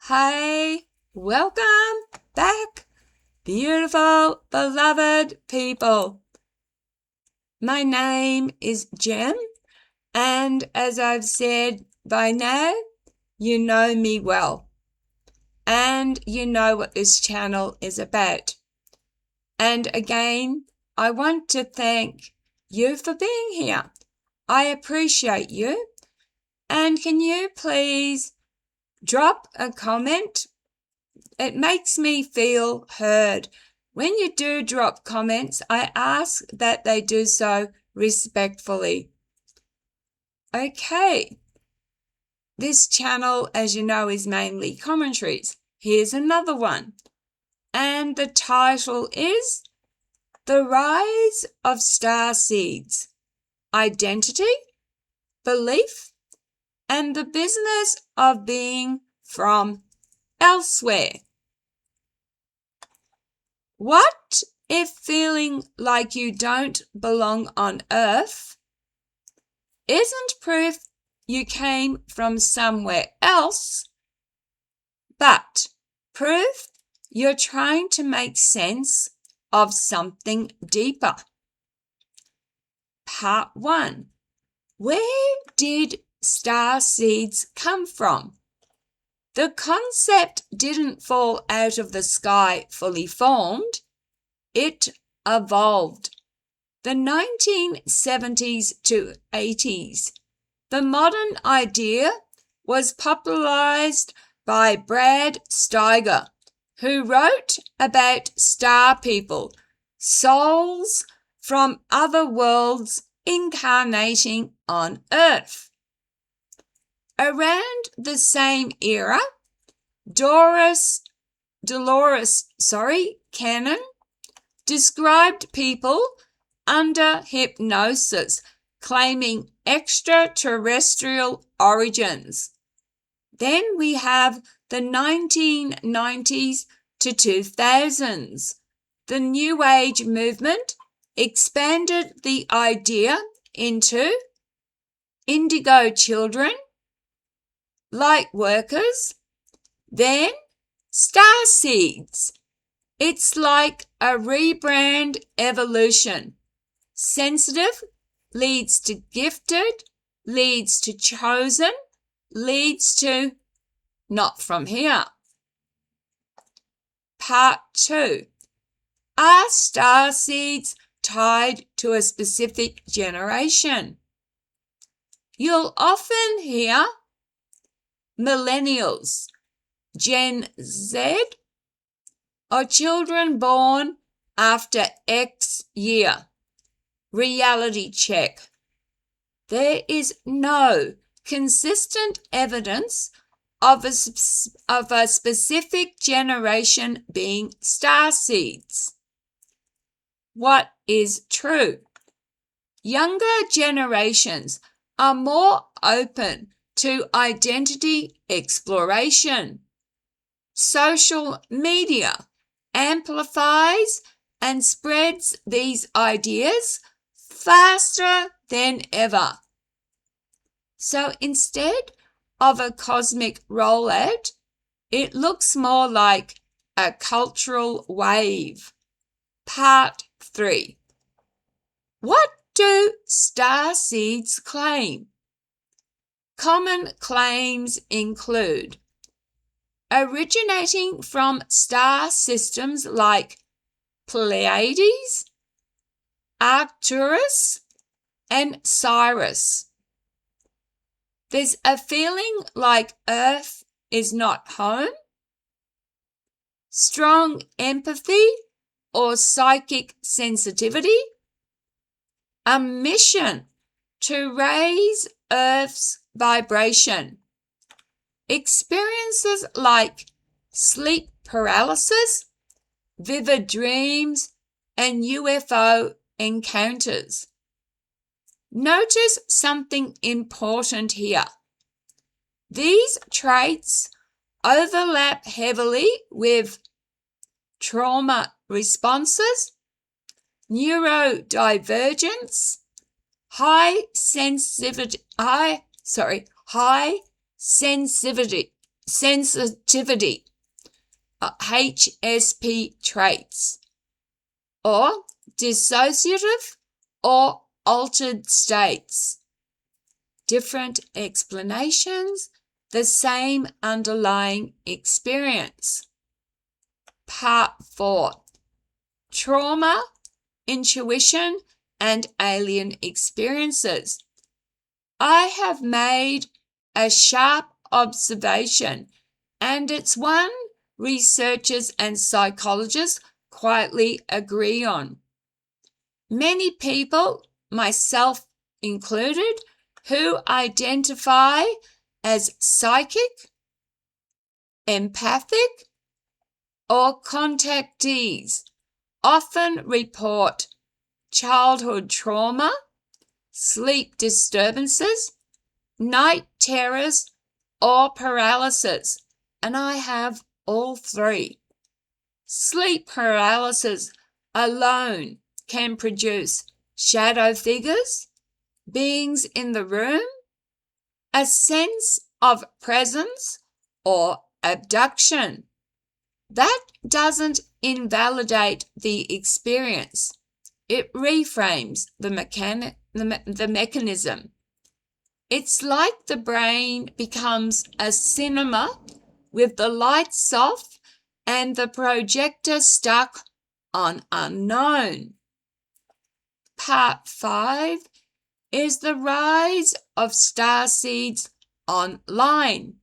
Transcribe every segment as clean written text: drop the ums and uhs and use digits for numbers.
Hey, welcome back, beautiful, beloved people. My name is Jem, and as I've said by now, you know me well, and you know what this channel is about. And again, I want to thank you for being here. I appreciate you, and can you please drop a comment? It makes me feel heard. When you do drop comments, I ask that they do so respectfully. Okay. This channel, as you know, is mainly commentaries. Here's another one. And the title is The Rise of Starseeds, Identity, Belief, and the Business of Being from Elsewhere. What if feeling like you don't belong on Earth isn't proof you came from somewhere else, but proof you're trying to make sense of something deeper? Part 1. Where did starseeds come from? The concept didn't fall out of the sky fully formed. It evolved. The 1970s to 80s. The modern idea was popularized by Brad Steiger, who wrote about star people, souls from other worlds incarnating on Earth. Around the same era, Dolores Cannon described people under hypnosis claiming extraterrestrial origins. Then we have the 1990s to 2000s. The New Age movement expanded the idea into indigo children, light workers, then starseeds. It's like a rebrand evolution. Sensitive leads to gifted, leads to chosen, leads to not from here. Part 2. Are starseeds tied to a specific generation? You'll often hear millennials, Gen Z, or children born after X year. Reality check. There is no consistent evidence of a specific generation being starseeds. What is true? Younger generations are more open to identity exploration. Social media amplifies and spreads these ideas faster than ever. So instead of a cosmic rollout, it looks more like a cultural wave. Part 3. What do starseeds claim? Common claims include originating from star systems like Pleiades, Arcturus, and Sirius. There's a feeling like Earth is not home. Strong empathy or psychic sensitivity. A mission to raise Earth's vibration. Experiences like sleep paralysis, vivid dreams, and UFO encounters. Notice something important here. These traits overlap heavily with trauma responses, neurodivergence, high sensitivity, sensitivity, HSP traits, or dissociative or altered states. Different explanations, the same underlying experience. Part 4. Trauma, intuition, and alien experiences. I have made a sharp observation, and it's one researchers and psychologists quietly agree on. Many people, myself included, who identify as psychic, empathic, or contactees often report childhood trauma, sleep disturbances, night terrors, or paralysis, and I have all three. Sleep paralysis alone can produce shadow figures, beings in the room, a sense of presence, or abduction. That doesn't invalidate the experience. It reframes the mechanism. It's like the brain becomes a cinema with the lights off and the projector stuck on unknown. Part 5 is the rise of Starseeds online.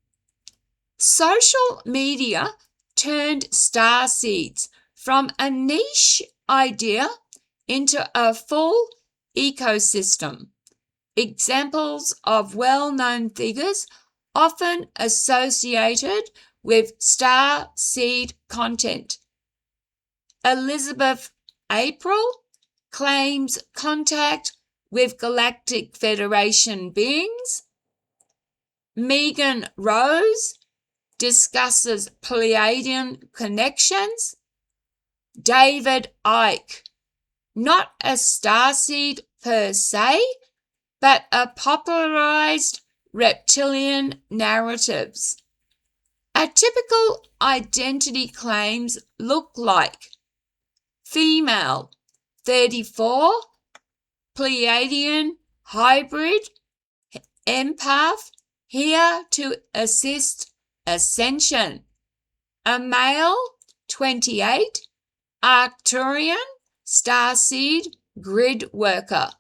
Social media turned Starseeds from a niche idea into a full ecosystem. Examples of well-known figures often associated with Starseed content. Elizabeth April claims contact with Galactic Federation beings. Megan Rose discusses Pleiadian connections. David Icke, not a starseed per se, but a popularized reptilian narratives. Atypical identity claims look like female, 34, Pleiadian, hybrid, empath, here to assist ascension. A male, 28, Arcturian, starseed, grid worker.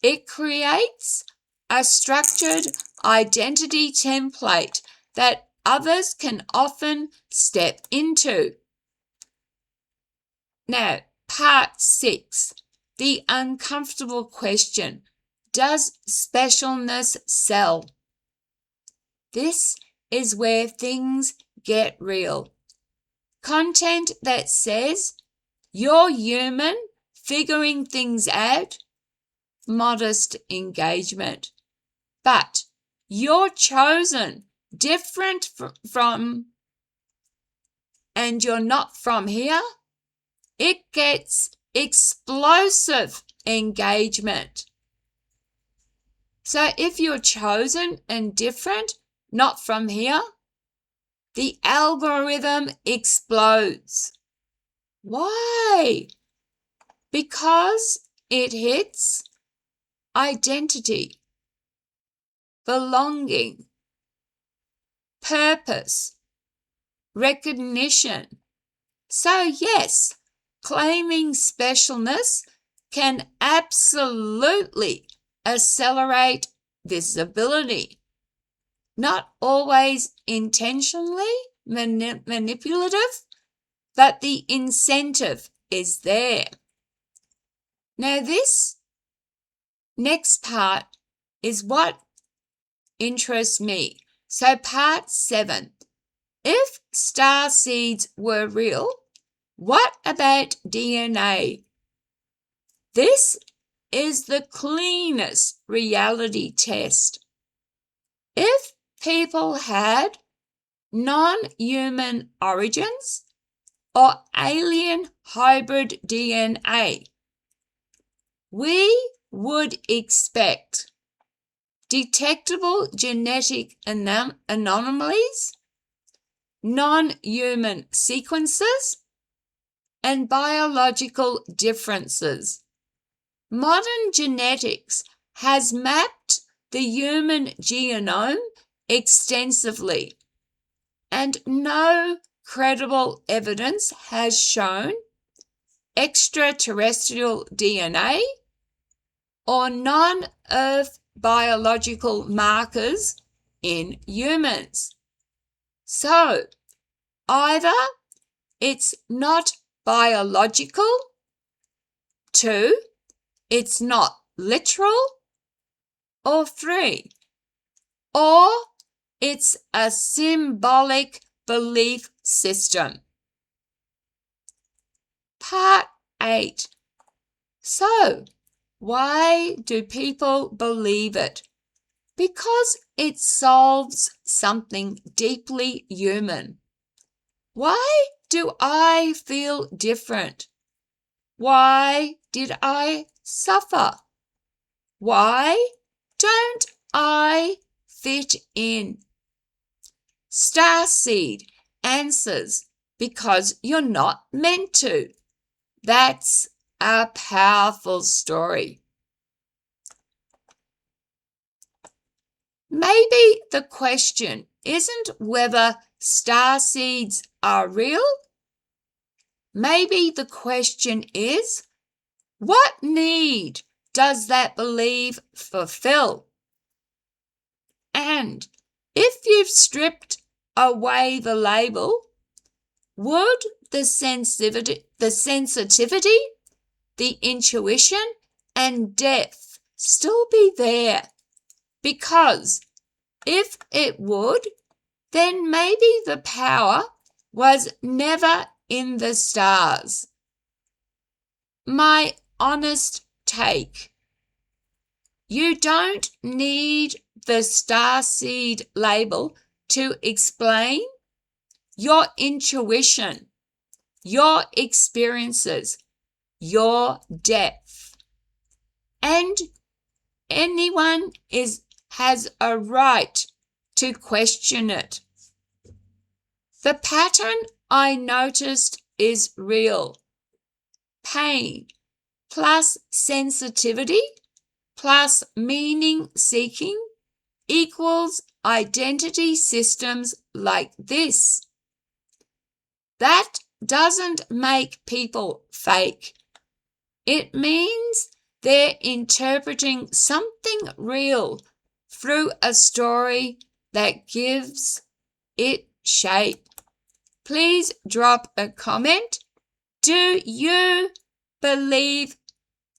It creates a structured identity template that others can often step into. Now, part 6, the uncomfortable question. Does specialness sell? This is where things get real. Content that says you're human, figuring things out, modest engagement. But you're chosen, different from, and you're not from here, it gets explosive engagement. So if you're chosen and different, not from here, the algorithm explodes. Why? Because it hits identity, belonging, purpose, recognition. So yes, claiming specialness can absolutely accelerate visibility. Not always intentionally manipulative, but the incentive is there. Now this next part is what interests me. So part 7, if starseeds were real, what about DNA? This is the cleanest reality test. If people had non-human origins or alien hybrid DNA, we would expect detectable genetic anomalies, non-human sequences, and biological differences. Modern genetics has mapped the human genome extensively, and no credible evidence has shown extraterrestrial DNA or non-Earth biological markers in humans. So, either it's not biological, 2, it's not literal, or 3, or it's a symbolic belief system. Part 8. So, why do people believe it? Because it solves something deeply human. Why do I feel different? Why did I suffer? Why don't I fit in? Starseed answers because you're not meant to. That's a powerful story. Maybe the question isn't whether starseeds are real. Maybe the question is, what need does that belief fulfill? And if you've stripped away the label, would the sensitivity, the intuition, and depth still be there? Because if it would, then maybe the power was never in the stars. My honest take: you don't need the starseed label to explain your intuition, your experiences, your depth. And anyone has a right to question it. The pattern I noticed is real. Pain plus sensitivity plus meaning seeking equals identity systems like this. That doesn't make people fake. It means they're interpreting something real through a story that gives it shape. Please drop a comment. Do you believe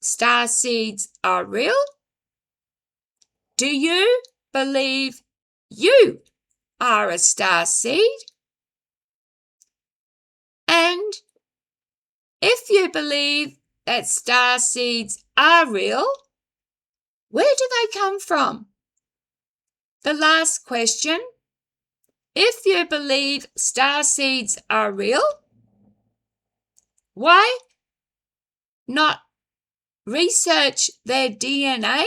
starseeds are real? Do you believe you are a starseed? And if you believe that starseeds are real, where do they come from? The last question: if you believe starseeds are real, why not research their DNA?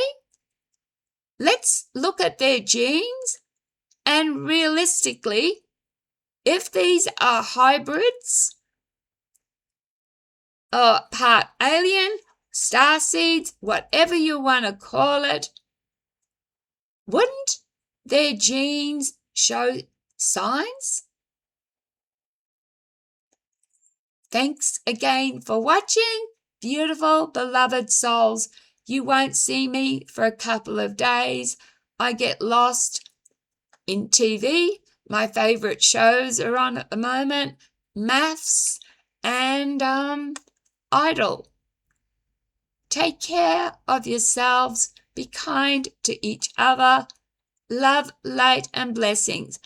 Let's look at their genes, and realistically, if these are hybrids or part alien, starseeds, whatever you want to call it, wouldn't their genes show signs? Thanks again for watching, beautiful, beloved souls. You won't see me for a couple of days. I get lost in TV. My favourite shows are on at the moment, Maths and Idol. Take care of yourselves. Be kind to each other. Love, light, and blessings.